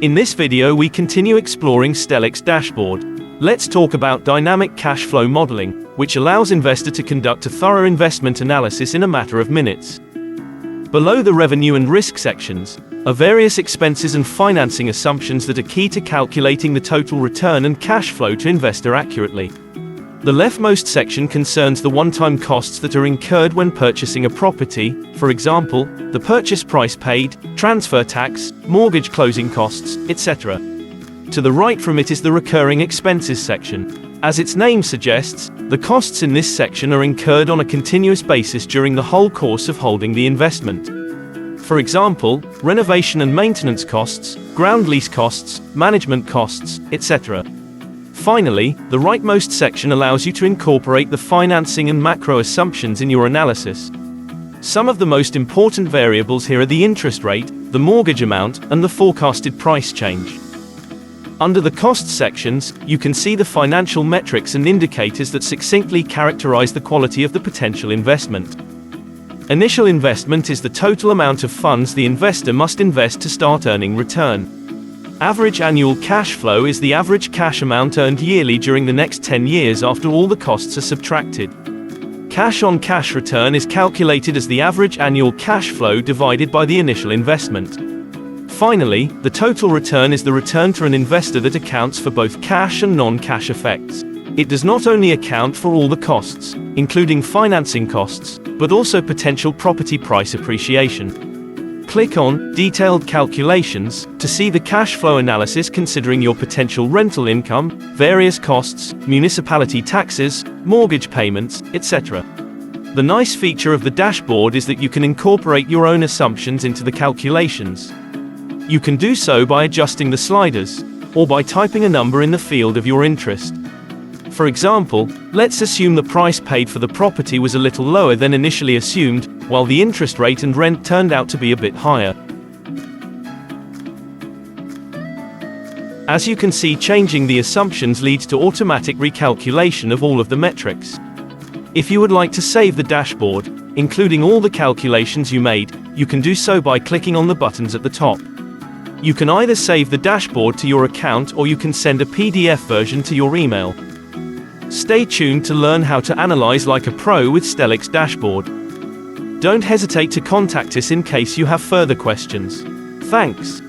In this video we continue exploring Stellax Dashboard. Let's talk about dynamic cash flow modeling, which allows investor to conduct a thorough investment analysis in a matter of minutes. Below the revenue and risk sections are various expenses and financing assumptions that are key to calculating the total return and cash flow to investor accurately. The leftmost section concerns the one-time costs that are incurred when purchasing a property, for example, the purchase price paid, transfer tax, mortgage closing costs, etc. To the right from it is the recurring expenses section. As its name suggests, the costs in this section are incurred on a continuous basis during the whole course of holding the investment. For example, renovation and maintenance costs, ground lease costs, management costs, etc. Finally, the rightmost section allows you to incorporate the financing and macro assumptions in your analysis. Some of the most important variables here are the interest rate, the mortgage amount, and the forecasted price change. Under the costs sections, you can see the financial metrics and indicators that succinctly characterize the quality of the potential investment. Initial investment is the total amount of funds the investor must invest to start earning return. Average annual cash flow is the average cash amount earned yearly during the next 10 years after all the costs are subtracted. Cash-on-cash return is calculated as the average annual cash flow divided by the initial investment. Finally, the total return is the return to an investor that accounts for both cash and non-cash effects. It does not only account for all the costs, including financing costs, but also potential property price appreciation. Click on Detailed Calculations to see the cash flow analysis considering your potential rental income, various costs, municipality taxes, mortgage payments, etc. The nice feature of the dashboard is that you can incorporate your own assumptions into the calculations. You can do so by adjusting the sliders, or by typing a number in the field of your interest. For example, let's assume the price paid for the property was a little lower than initially assumed, while the interest rate and rent turned out to be a bit higher. As you can see, changing the assumptions leads to automatic recalculation of all of the metrics. If you would like to save the dashboard, including all the calculations you made, you can do so by clicking on the buttons at the top. You can either save the dashboard to your account or you can send a PDF version to your email. Stay tuned to learn how to analyze like a pro with Stellax Dashboard. Don't hesitate to contact us in case you have further questions. Thanks.